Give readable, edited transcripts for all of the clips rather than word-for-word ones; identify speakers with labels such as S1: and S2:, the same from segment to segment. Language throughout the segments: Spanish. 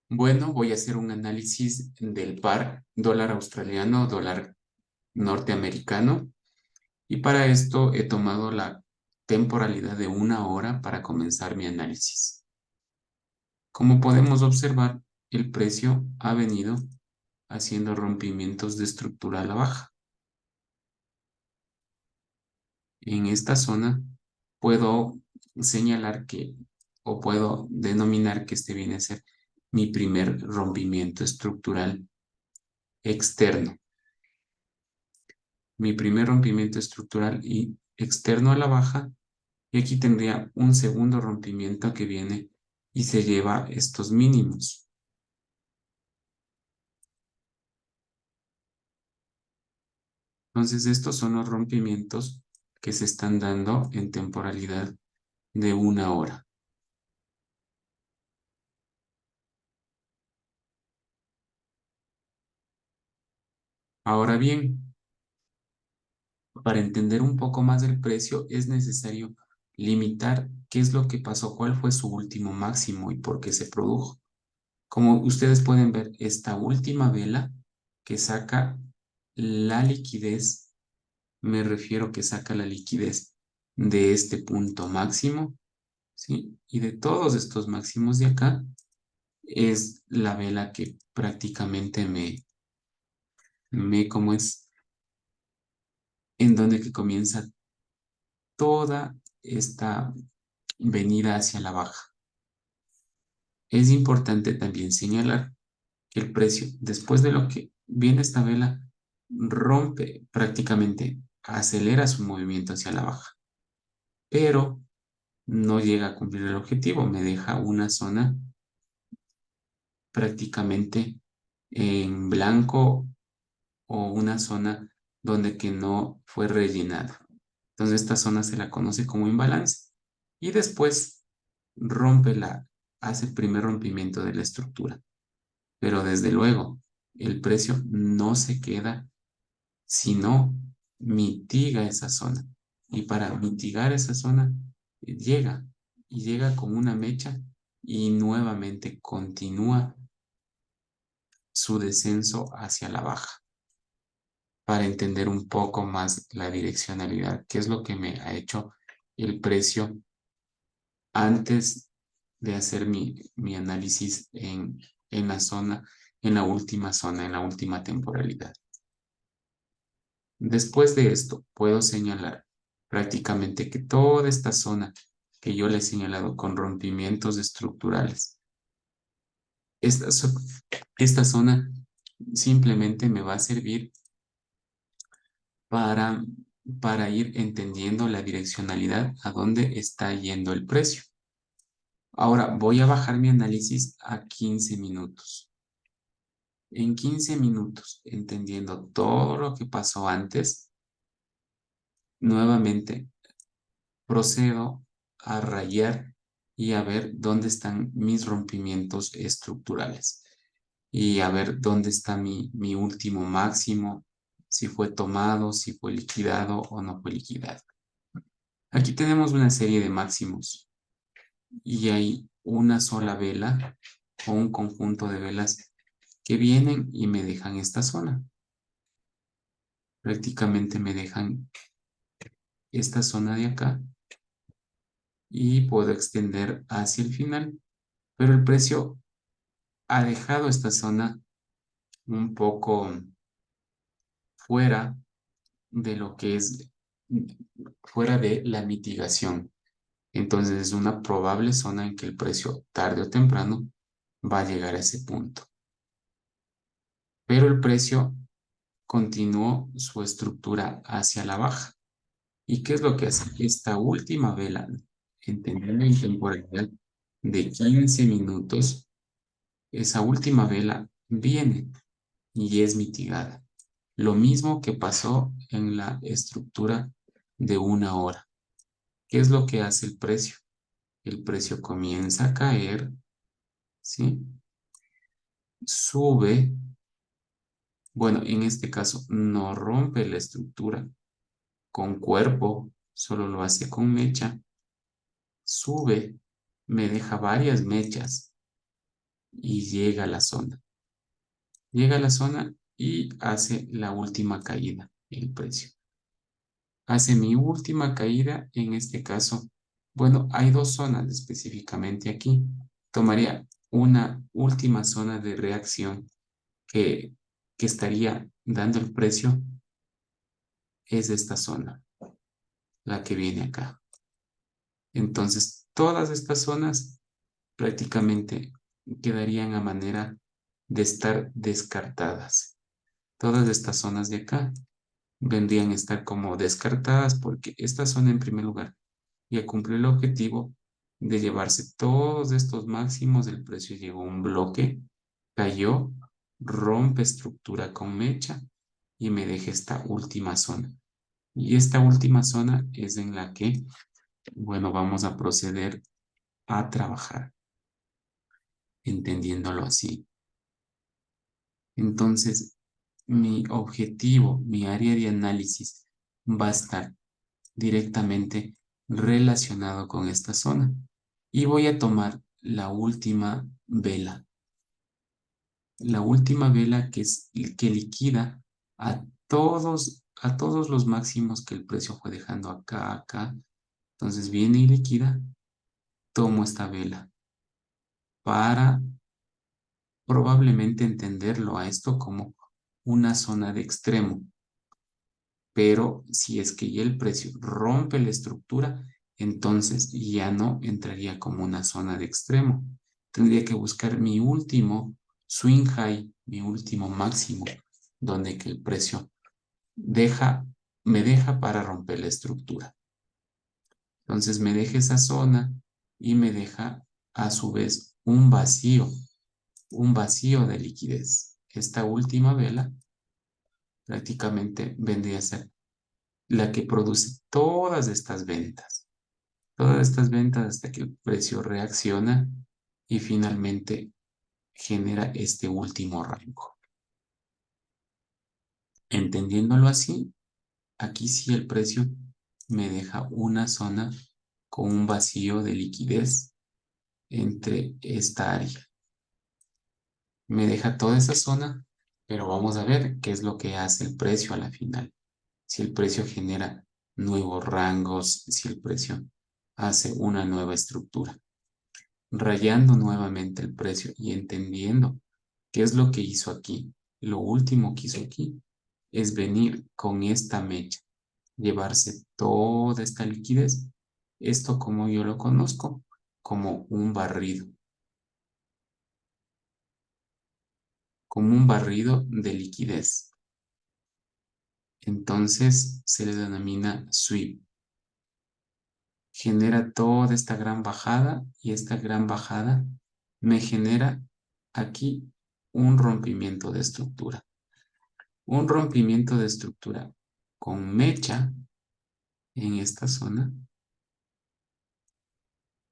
S1: Bueno, voy a hacer un análisis del par dólar australiano, dólar norteamericano, y para esto he tomado la temporalidad de 1 hora para comenzar mi análisis. Como podemos observar, el precio ha venido haciendo rompimientos de estructura a la baja. En esta zona puedo señalar que, o puedo denominar que este viene a ser mi primer rompimiento estructural externo. Mi primer rompimiento estructural y externo a la baja, y aquí tendría un segundo rompimiento que viene y se lleva estos mínimos. Entonces estos son los rompimientos que se están dando en temporalidad de 1 hora. Ahora bien, para entender un poco más del precio es necesario limitar qué es lo que pasó, cuál fue su último máximo y por qué se produjo. Como ustedes pueden ver, esta última vela que saca la liquidez, me refiero que saca la liquidez de este punto máximo, ¿sí? Y de todos estos máximos de acá, es la vela que prácticamente ¿cómo es? En donde que comienza toda esta venida hacia la baja. Es importante también señalar que el precio, después de lo que viene esta vela, rompe prácticamente, acelera su movimiento hacia la baja, pero no llega a cumplir el objetivo, me deja una zona prácticamente en blanco o una zona donde que no fue rellenada. Entonces esta zona se la conoce como imbalance y después hace el primer rompimiento de la estructura. Pero desde luego, el precio no se queda, sino mitiga esa zona. Y para mitigar esa zona, llega y llega con una mecha y nuevamente continúa su descenso hacia la baja para entender un poco más la direccionalidad, qué es lo que me ha hecho el precio antes de hacer mi análisis en la zona, en la última zona, en la última temporalidad. Después de esto, puedo señalar prácticamente que toda esta zona que yo le he señalado con rompimientos estructurales, esta, esta zona simplemente me va a servir para, para ir entendiendo la direccionalidad a dónde está yendo el precio. Ahora voy a bajar mi análisis a 15 minutos. En 15 minutos, entendiendo todo lo que pasó antes, nuevamente procedo a rayar y a ver dónde están mis rompimientos estructurales y a ver dónde está mi último máximo, si fue tomado, si fue liquidado o no fue liquidado. Aquí tenemos una serie de máximos y hay una sola vela o un conjunto de velas que vienen y me dejan esta zona. Prácticamente me dejan esta zona de acá y puedo extender hacia el final, pero el precio ha dejado esta zona un poco fuera de lo que es, fuera de la mitigación. Entonces es una probable zona en que el precio tarde o temprano va a llegar a ese punto. Pero el precio continuó su estructura hacia la baja. ¿Y qué es lo que hace? Esta última vela, entendiendo en temporalidad de 15 minutos, esa última vela viene y es mitigada. Lo mismo que pasó en la estructura de 1 hora. ¿Qué es lo que hace el precio? El precio comienza a caer, ¿sí? Sube, bueno, en este caso no rompe la estructura con cuerpo, solo lo hace con mecha, sube, me deja varias mechas y llega a la zona. Llega a la zona y hace la última caída, el precio. Hace mi última caída, en este caso, bueno, hay dos zonas específicamente aquí. Tomaría una última zona de reacción que, que estaría dando el precio, es esta zona, la que viene acá. Entonces, todas estas zonas prácticamente quedarían a manera de estar descartadas. Todas estas zonas de acá vendrían a estar como descartadas porque esta zona en primer lugar ya cumplió el objetivo de llevarse todos estos máximos del precio, llegó un bloque, cayó, rompe estructura con mecha y me deja esta última zona. Y esta última zona es en la que, bueno, vamos a proceder a trabajar, entendiéndolo así. Entonces, mi objetivo, mi área de análisis va a estar directamente relacionado con esta zona. Y voy a tomar la última vela que es que liquida a todos los máximos que el precio fue dejando acá, acá. Entonces viene y liquida, tomo esta vela para probablemente entenderlo a esto como una zona de extremo. Pero si es que ya el precio rompe la estructura, entonces ya no entraría como una zona de extremo. Tendría que buscar mi último swing high, mi último máximo, donde que el precio deja, me deja para romper la estructura. Entonces me deja esa zona y me deja a su vez un vacío de liquidez. Esta última vela prácticamente vendría a ser la que produce todas estas ventas hasta que el precio reacciona y finalmente genera este último rango. Entendiéndolo así, aquí sí el precio me deja una zona con un vacío de liquidez entre esta área. Me deja toda esa zona, pero vamos a ver qué es lo que hace el precio a la final. Si el precio genera nuevos rangos, si el precio hace una nueva estructura. Rayando nuevamente el precio y entendiendo qué es lo que hizo aquí. Lo último que hizo aquí es venir con esta mecha, llevarse toda esta liquidez. Esto como yo lo conozco, como un barrido de liquidez. Entonces se le denomina sweep. Genera toda esta gran bajada y esta gran bajada me genera aquí un rompimiento de estructura. Un rompimiento de estructura con mecha en esta zona,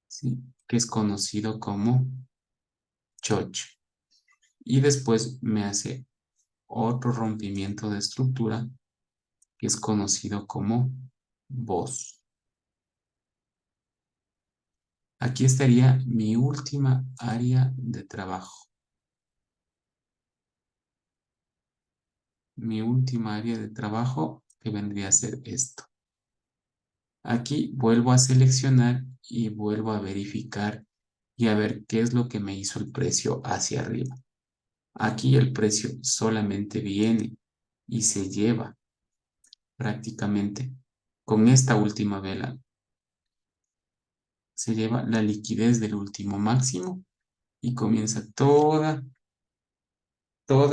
S1: ¿sí? Que es conocido como chocho. Y después me hace otro rompimiento de estructura que es conocido como voz. Aquí estaría mi última área de trabajo. Mi última área de trabajo que vendría a ser esto. Aquí vuelvo a seleccionar y vuelvo a verificar y a ver qué es lo que me hizo el precio hacia arriba. Aquí el precio solamente viene y se lleva prácticamente con esta última vela. Se lleva la liquidez del último máximo y comienza toda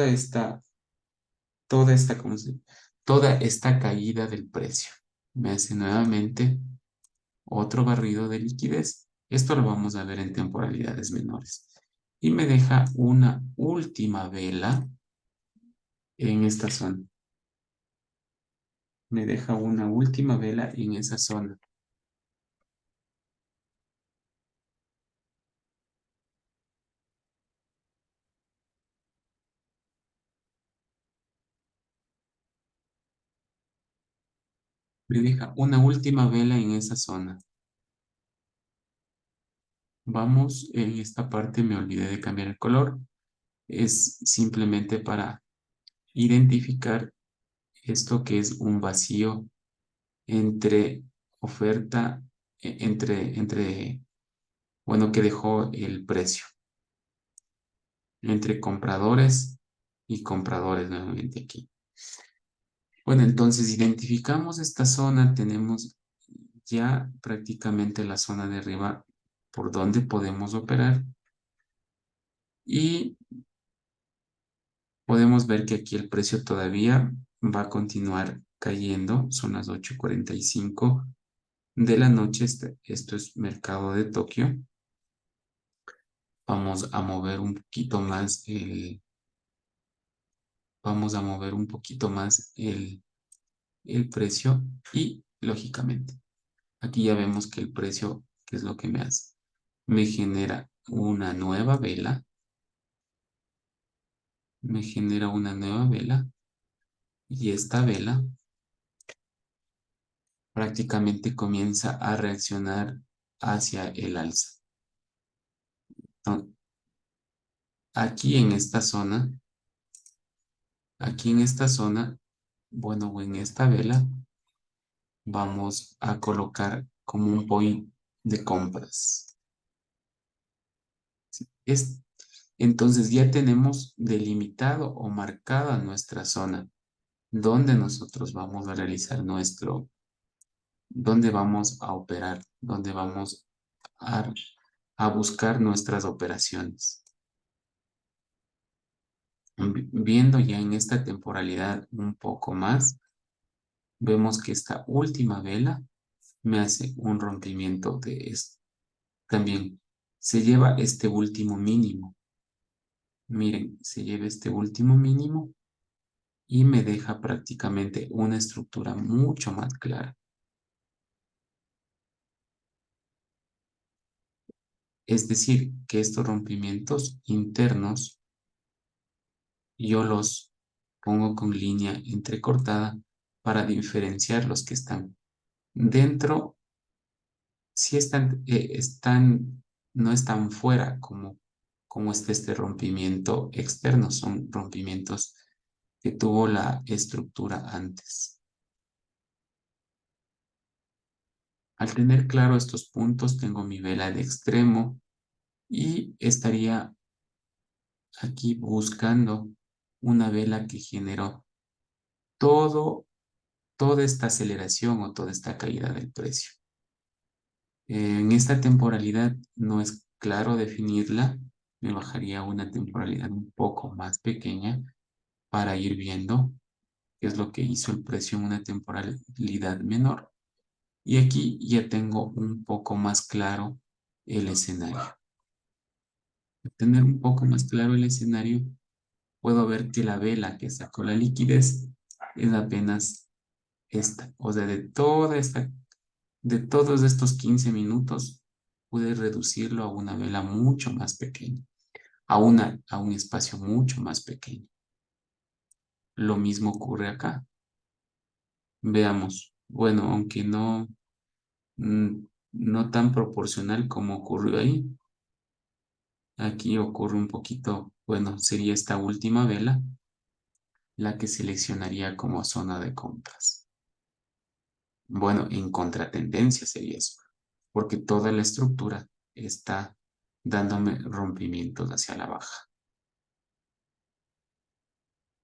S1: esta, ¿cómo se dice? Toda esta caída del precio. Me hace nuevamente otro barrido de liquidez. Esto lo vamos a ver en temporalidades menores. Y me deja una última vela en esta zona. Me deja una última vela en esa zona. Me deja una última vela en esa zona. Vamos, en esta parte me olvidé de cambiar el color. Es simplemente para identificar esto que es un vacío entre oferta, bueno, que dejó el precio, entre compradores y compradores nuevamente aquí. Bueno, entonces identificamos esta zona, tenemos ya prácticamente la zona de arriba por donde podemos operar y podemos ver que aquí el precio todavía va a continuar cayendo. Son las 8:45 de la noche. Esto es mercado de Tokio. Vamos a mover un poquito más vamos a mover un poquito más el precio y lógicamente aquí ya vemos que el precio, ¿qué es lo que me hace? Me genera una nueva vela, me genera una nueva vela y esta vela prácticamente comienza a reaccionar hacia el alza. Entonces, aquí en esta zona, aquí en esta zona, bueno, o en esta vela, vamos a colocar como un point de compras. Es, entonces ya tenemos delimitado o marcada nuestra zona donde nosotros vamos a realizar donde vamos a operar, donde vamos a, a buscar nuestras operaciones. Viendo ya en esta temporalidad un poco más, vemos que esta última vela me hace un rompimiento de esto. También se lleva este último mínimo. Miren, se lleva este último mínimo y me deja prácticamente una estructura mucho más clara. Es decir, que estos rompimientos internos yo los pongo con línea entrecortada para diferenciar los que están dentro, si no están fuera como está este rompimiento externo, son rompimientos que tuvo la estructura antes. Al tener claro estos puntos, tengo mi vela de extremo y estaría aquí buscando una vela que generó todo, toda esta aceleración o toda esta caída del precio. En esta temporalidad no es claro definirla, me bajaría a una temporalidad un poco más pequeña para ir viendo qué es lo que hizo el precio en una temporalidad menor. Y aquí ya tengo un poco más claro el escenario. Al tener un poco más claro el escenario, puedo ver que la vela que sacó la liquidez es apenas esta. O sea, de todos estos 15 minutos, pude reducirlo a una vela mucho más pequeña, a un espacio mucho más pequeño. Lo mismo ocurre acá. Veamos. Bueno, aunque no tan proporcional como ocurrió ahí, aquí ocurre un poquito, bueno, sería esta última vela la que seleccionaría como zona de compras. Bueno, en contratendencia sería eso, porque toda la estructura está dándome rompimientos hacia la baja.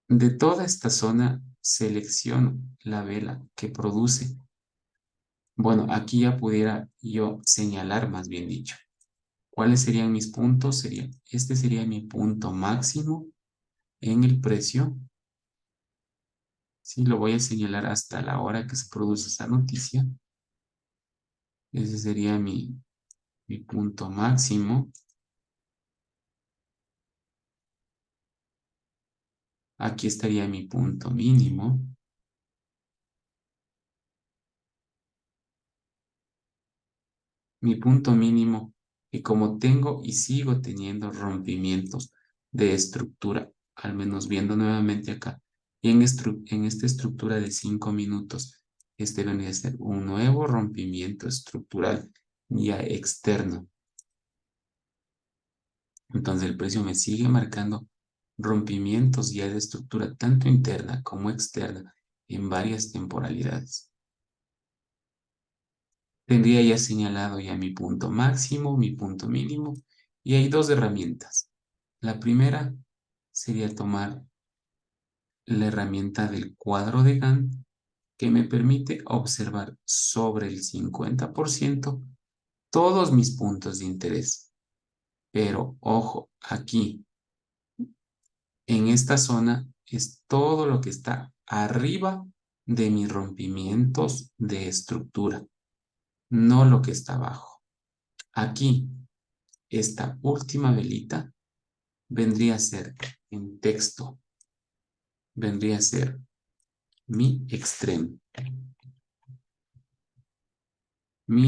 S1: De toda esta zona selecciono la vela que produce. Bueno, aquí ya pudiera yo señalar, más bien dicho, cuáles serían mis puntos. Este sería mi punto máximo en el precio. Sí, lo voy a señalar hasta la hora que se produce esa noticia. Ese sería mi punto máximo. Aquí estaría mi punto mínimo. Mi punto mínimo, que como tengo y sigo teniendo rompimientos de estructura, al menos viendo nuevamente acá, y en esta estructura de 5 minutos, este vendría a ser un nuevo rompimiento estructural ya externo. Entonces el precio me sigue marcando rompimientos ya de estructura tanto interna como externa en varias temporalidades. Tendría ya señalado ya mi punto máximo, mi punto mínimo, y hay dos herramientas. La primera sería tomar la herramienta del cuadro de Gantt, que me permite observar sobre el 50% todos mis puntos de interés. Pero ojo, aquí, en esta zona, es todo lo que está arriba de mis rompimientos de estructura, no lo que está abajo. Aquí, esta última velita vendría a ser, en texto, vendría a ser mi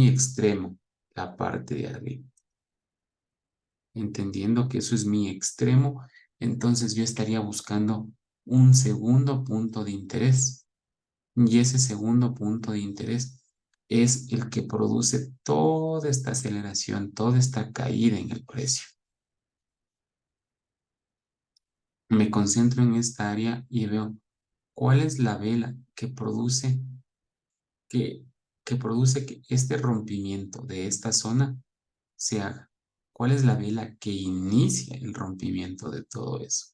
S1: extremo, la parte de arriba. Entendiendo que eso es mi extremo, entonces yo estaría buscando un segundo punto de interés. Y ese segundo punto de interés es el que produce toda esta aceleración, toda esta caída en el precio. Me concentro en esta área y veo cuál es la vela que, que produce que este rompimiento de esta zona se haga. ¿Cuál es la vela que inicia el rompimiento de todo eso?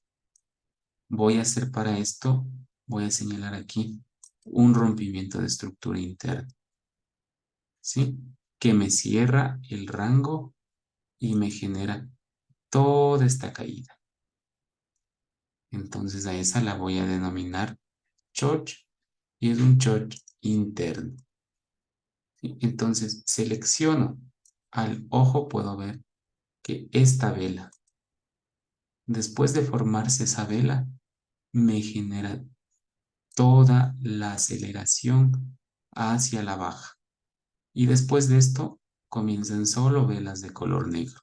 S1: Voy a hacer para esto, voy a señalar aquí un rompimiento de estructura interna, ¿sí? Que me cierra el rango y me genera toda esta caída. Entonces a esa la voy a denominar choch y es un choch interno, ¿sí? Entonces selecciono, al ojo puedo ver que esta vela, después de formarse esa vela, me genera toda la aceleración hacia la baja. Y después de esto comienzan solo velas de color negro,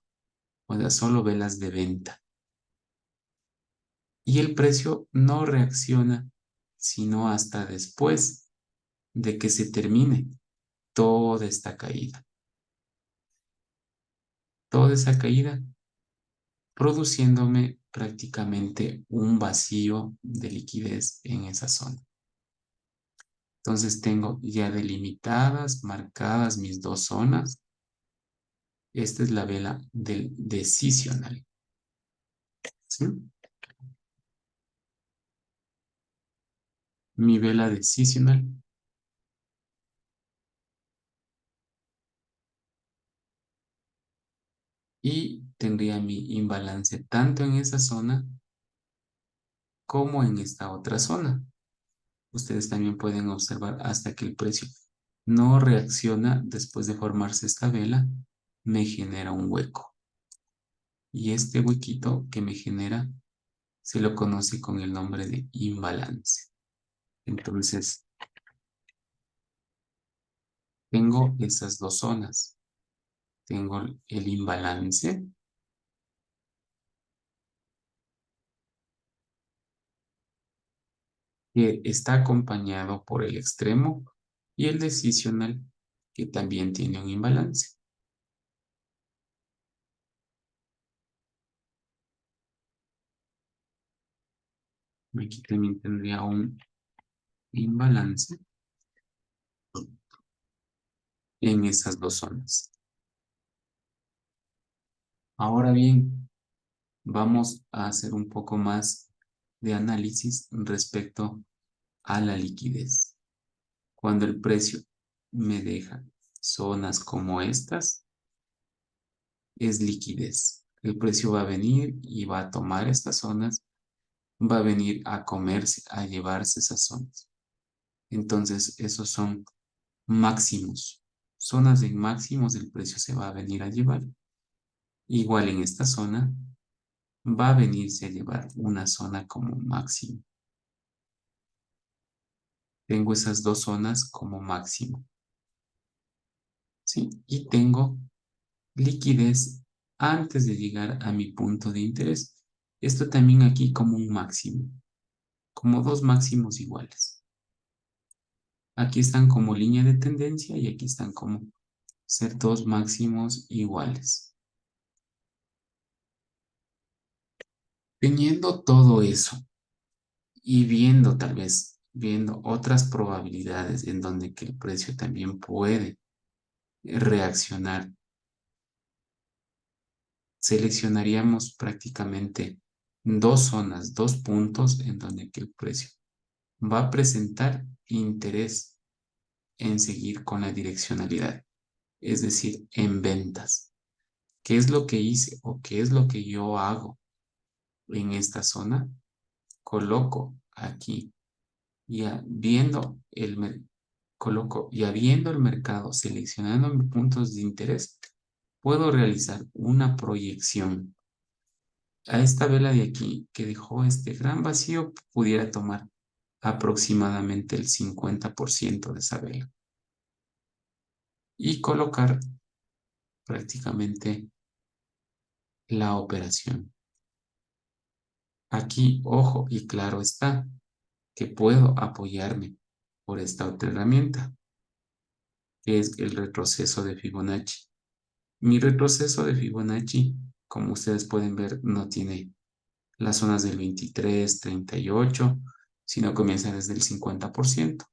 S1: o sea, solo velas de venta. Y el precio no reacciona sino hasta después de que se termine toda esta caída. Toda esa caída produciéndome prácticamente un vacío de liquidez en esa zona. Entonces tengo ya delimitadas, marcadas mis dos zonas. Esta es la vela del decisional, ¿sí? Mi vela decisional y tendría mi imbalance tanto en esa zona como en esta otra zona. Ustedes también pueden observar hasta que el precio no reacciona después de formarse esta vela, me genera un hueco. Y este huequito que me genera se lo conoce con el nombre de imbalance. Entonces, tengo esas dos zonas. Tengo el imbalance que está acompañado por el extremo y el decisional que también tiene un imbalance. Aquí también tendría un imbalance en esas dos zonas. Ahora bien, vamos a hacer un poco más de análisis respecto a la liquidez. Cuando el precio me deja zonas como estas, es liquidez. El precio va a venir y va a tomar estas zonas, va a venir a comerse, a llevarse esas zonas. Entonces, esos son máximos. Zonas de máximos el precio se va a venir a llevar. Igual en esta zona va a venirse a llevar una zona como máximo. Tengo esas dos zonas como máximo, ¿sí? Y tengo liquidez antes de llegar a mi punto de interés. Esto también aquí como un máximo, como dos máximos iguales. Aquí están como línea de tendencia y aquí están como ser dos máximos iguales. Teniendo todo eso y viendo tal vez, viendo otras probabilidades en donde que el precio también puede reaccionar, seleccionaríamos prácticamente dos zonas, dos puntos en donde que el precio va a presentar interés en seguir con la direccionalidad, es decir, en ventas. ¿Qué es lo que hice o qué es lo que yo hago en esta zona? Coloco aquí, ya viendo coloco ya viendo el mercado, seleccionando mis puntos de interés, puedo realizar una proyección a esta vela de aquí que dejó este gran vacío. Pudiera tomar aproximadamente el 50% de esa vela y colocar prácticamente la operación. Aquí, ojo, y claro está que puedo apoyarme por esta otra herramienta, que es el retroceso de Fibonacci. Mi retroceso de Fibonacci, como ustedes pueden ver, no tiene las zonas del 23, 38, sino comienza desde el 50%.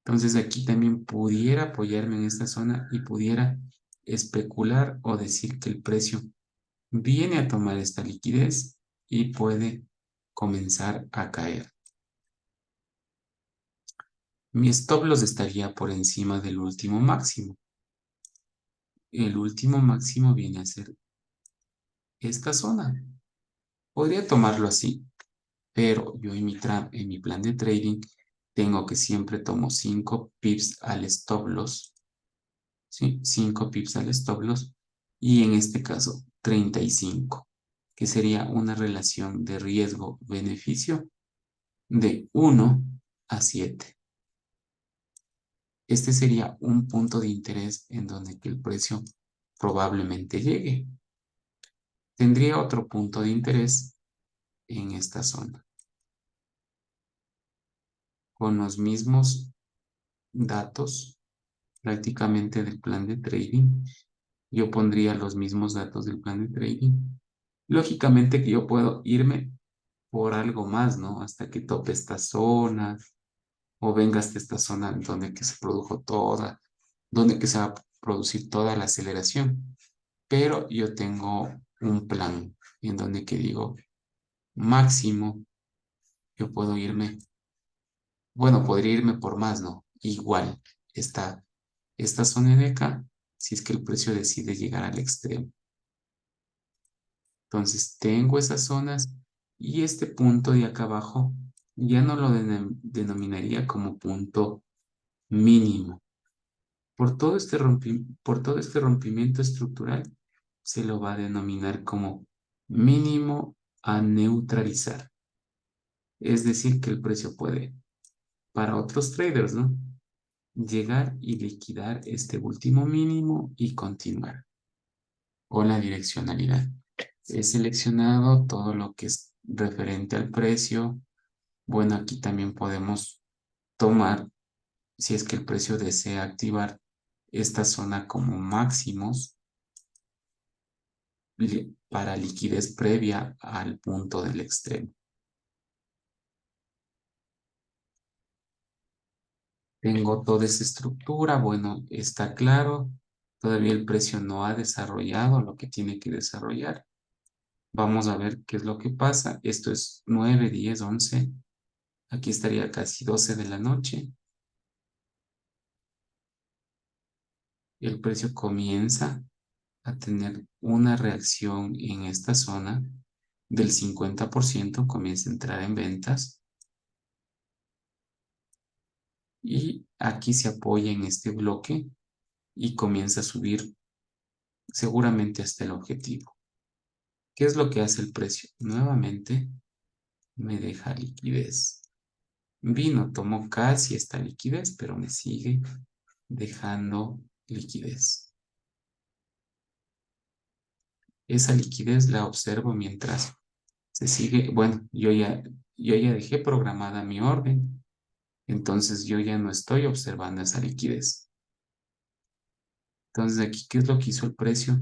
S1: Entonces aquí también pudiera apoyarme en esta zona y pudiera especular o decir que el precio viene a tomar esta liquidez y puede comenzar a caer. Mi stop loss estaría por encima del último máximo. El último máximo viene a ser esta zona. Podría tomarlo así, pero yo en mi plan de trading tengo que siempre tomo 5 pips al stop loss, ¿sí? 5 pips al stop loss y en este caso 35, que sería una relación de riesgo-beneficio de 1 a 7. Este sería un punto de interés en donde que el precio probablemente llegue. Tendría otro punto de interés en esta zona, con los mismos datos prácticamente del plan de trading. Yo pondría los mismos datos del plan de trading. Lógicamente que yo puedo irme por algo más, ¿no? Hasta que tope esta zona o venga hasta esta zona donde que se produjo toda, donde que se va a producir toda la aceleración. Pero yo tengo un plan en donde que digo máximo, yo puedo irme, bueno, podría irme por más, ¿no? Igual está esta zona de acá, si es que el precio decide llegar al extremo. Entonces tengo esas zonas y este punto de acá abajo ya no lo denominaría como punto mínimo. Por todo este rompimiento estructural se lo va a denominar como mínimo a neutralizar. Es decir, que el precio puede, para otros traders, ¿no? Llegar y liquidar este último mínimo y continuar con la direccionalidad. He seleccionado todo lo que es referente al precio. Bueno, aquí también podemos tomar, si es que el precio desea activar esta zona como máximos para liquidez previa al punto del extremo. Tengo toda esa estructura, bueno, está claro. Todavía el precio no ha desarrollado lo que tiene que desarrollar. Vamos a ver qué es lo que pasa. Esto es 9, 10, 11. Aquí estaría casi 12 de la noche. El precio comienza a tener una reacción en esta zona del 50%, comienza a entrar en ventas y aquí se apoya en este bloque y comienza a subir seguramente hasta el objetivo. ¿Qué es lo que hace el precio? Nuevamente me deja liquidez. Vino, tomó casi esta liquidez, pero me sigue dejando liquidez. Esa liquidez la observo mientras se sigue, bueno, yo ya dejé programada mi orden, entonces yo ya no estoy observando esa liquidez. Entonces aquí, ¿qué es lo que hizo el precio?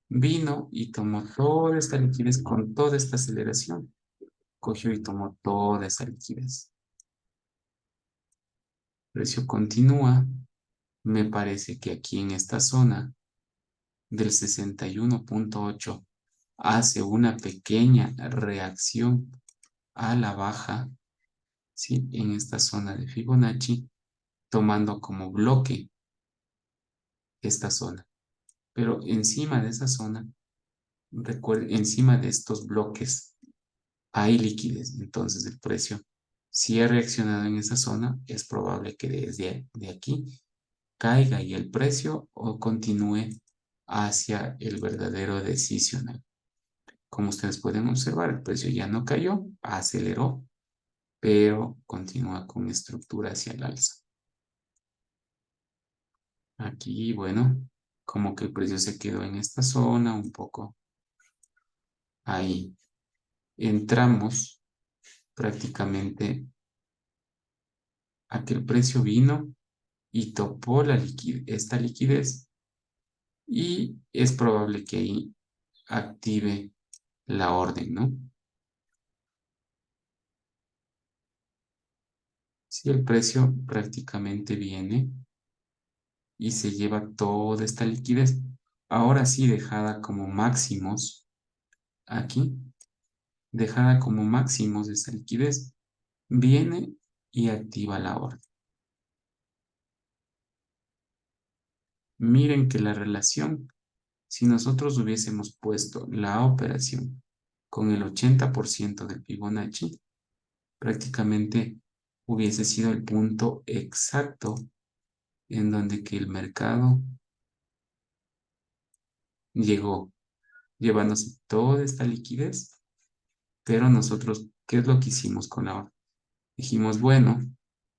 S1: vino y tomó toda esta liquidez con toda esta aceleración. Cogió y tomó toda esa liquidez. El precio continúa. Me parece que aquí en esta zona del 61.8 hace una pequeña reacción a la baja, ¿sí? En esta zona de Fibonacci, tomando como bloque esta zona. Pero encima de esa zona, recuerden, encima de estos bloques hay liquidez. Entonces el precio, si ha reaccionado en esa zona, es probable que desde de aquí caiga y el precio o continúe hacia el verdadero decisional. Como ustedes pueden observar, el precio ya no cayó, aceleró, pero continúa con estructura hacia el alza. Aquí, bueno, como que el precio se quedó en esta zona un poco ahí. Entramos prácticamente a que el precio vino y topó esta liquidez y es probable que ahí active la orden, ¿no? Si el precio prácticamente viene y se lleva toda esta liquidez, ahora sí dejada como máximos aquí, dejada como máximos esta liquidez, viene y activa la orden. Miren que la relación, si nosotros hubiésemos puesto la operación con el 80% del Fibonacci, prácticamente hubiese sido el punto exacto en donde que el mercado llegó, llevándose toda esta liquidez, pero nosotros, ¿qué es lo que hicimos con la orden? Dijimos, bueno,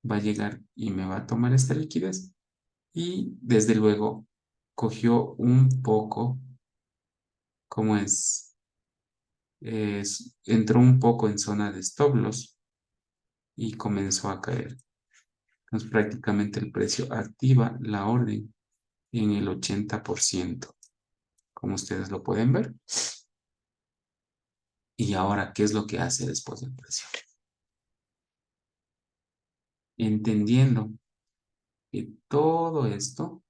S1: va a llegar y me va a tomar esta liquidez y desde luego cogió un poco, como entró un poco en zona de stop loss y comenzó a caer. Entonces prácticamente el precio activa la orden en el 80%, como ustedes lo pueden ver. Y ahora, ¿qué es lo que hace después del precio? Entendiendo que todo esto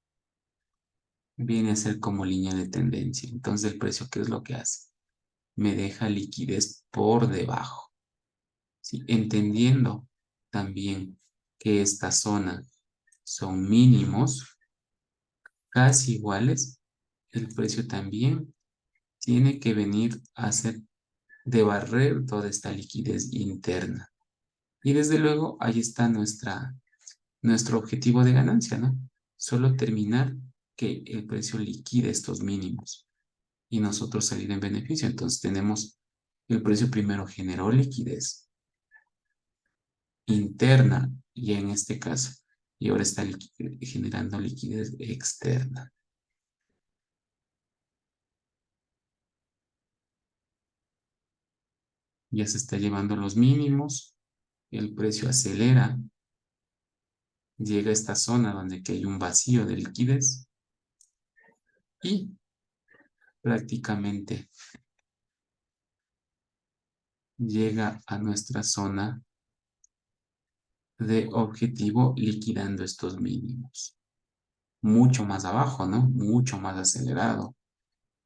S1: viene a ser como línea de tendencia. Entonces, el precio, ¿qué es lo que hace? Me deja liquidez por debajo. ¿Sí? Entendiendo también que esta zona son mínimos casi iguales, el precio también tiene que venir a hacer de barrer toda esta liquidez interna. Y desde luego, ahí está nuestro objetivo de ganancia, ¿no? Solo terminar que el precio liquide estos mínimos y nosotros salir en beneficio. Entonces tenemos el precio primero generó liquidez interna y en este caso, y ahora está generando liquidez externa. Ya se está llevando los mínimos, el precio acelera, llega a esta zona donde que hay un vacío de liquidez y prácticamente llega a nuestra zona de objetivo liquidando estos mínimos. Mucho más abajo, ¿no? Mucho más acelerado.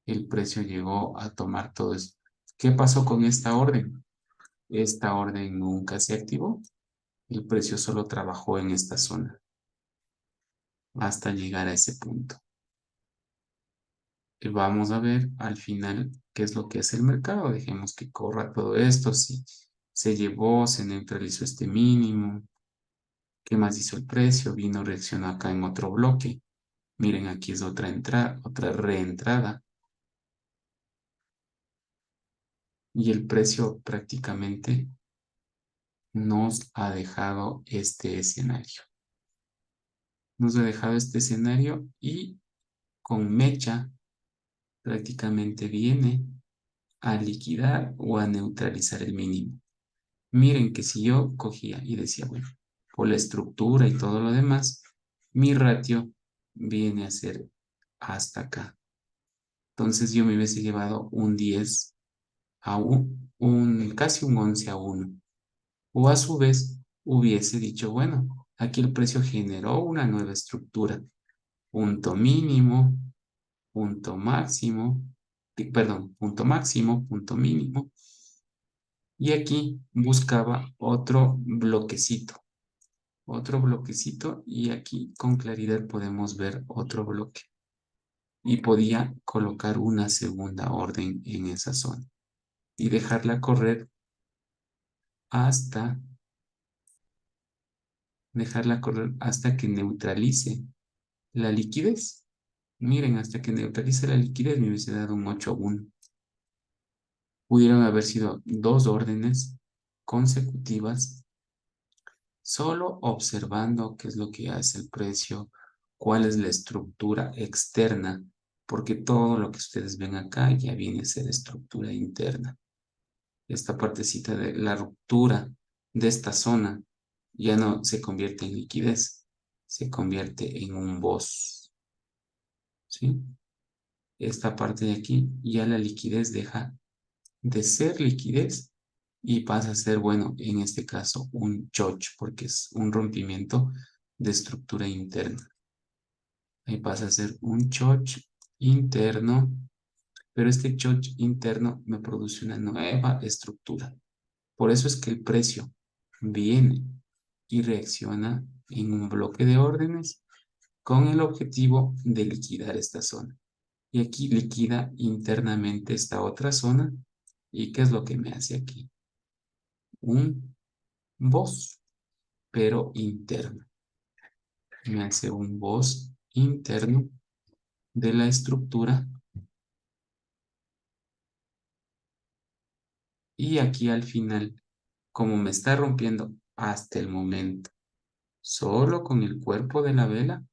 S1: El precio llegó a tomar todo eso. ¿Qué pasó con esta orden? Esta orden nunca se activó. El precio solo trabajó en esta zona hasta llegar a ese punto. Y vamos a ver al final qué es lo que hace el mercado. Dejemos que corra todo esto. Si se llevó, se neutralizó este mínimo. ¿Qué más hizo el precio? Vino, reaccionó acá en otro bloque. Miren, aquí es otra entrada, otra reentrada. Y el precio prácticamente nos ha dejado este escenario. Nos ha dejado este escenario y con mecha prácticamente viene a liquidar o a neutralizar el mínimo. Miren que si yo cogía y decía, bueno, por la estructura y todo lo demás, mi ratio viene a ser hasta acá. Entonces yo me hubiese llevado un 10 a casi un 11-1. O a su vez hubiese dicho, bueno, aquí el precio generó una nueva estructura. Punto mínimo, punto máximo, perdón, punto máximo, punto mínimo. Y aquí buscaba otro bloquecito y aquí con claridad podemos ver otro bloque. Y podía colocar una segunda orden en esa zona y hasta, dejarla correr hasta que neutralice la liquidez. Miren, hasta que neutralice la liquidez me hubiese dado un 8-1. Pudieron haber sido dos órdenes consecutivas, solo observando qué es lo que hace el precio, cuál es la estructura externa, porque todo lo que ustedes ven acá ya viene a ser estructura interna. Esta partecita de la ruptura de esta zona ya no se convierte en liquidez, se convierte en un BOS, ¿sí? Esta parte de aquí ya la liquidez deja de ser liquidez y pasa a ser, bueno, en este caso un choch, porque es un rompimiento de estructura interna. Ahí pasa a ser un choch interno, pero este choch interno me produce una nueva estructura. Por eso es que el precio viene y reacciona en un bloque de órdenes con el objetivo de liquidar esta zona. Y aquí liquida internamente esta otra zona. ¿Y qué es lo que me hace aquí? Un BOS, pero interno. Me hace un BOS interno de la estructura. Y aquí al final, como me está rompiendo hasta el momento, solo con el cuerpo de la vela,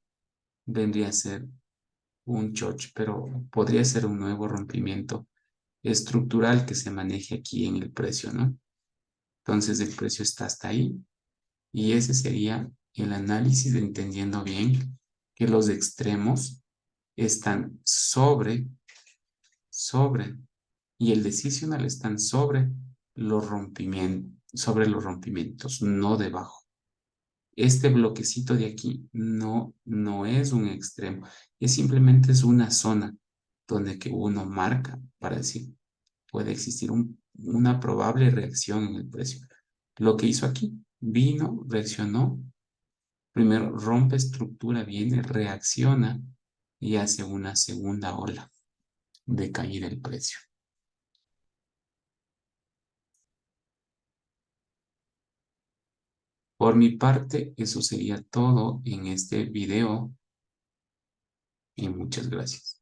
S1: vendría a ser un choch, pero podría ser un nuevo rompimiento estructural que se maneje aquí en el precio, ¿no? Entonces el precio está hasta ahí y ese sería el análisis de entendiendo bien que los extremos están sobre y el decisional están sobre los rompimientos, no debajo. Este bloquecito de aquí no es un extremo, simplemente es una zona donde que uno marca para decir, puede existir una probable reacción en el precio. Lo que hizo aquí, vino, reaccionó, primero rompe estructura, viene, reacciona y hace una segunda ola de caída del precio. Por mi parte, eso sería todo en este video y muchas gracias.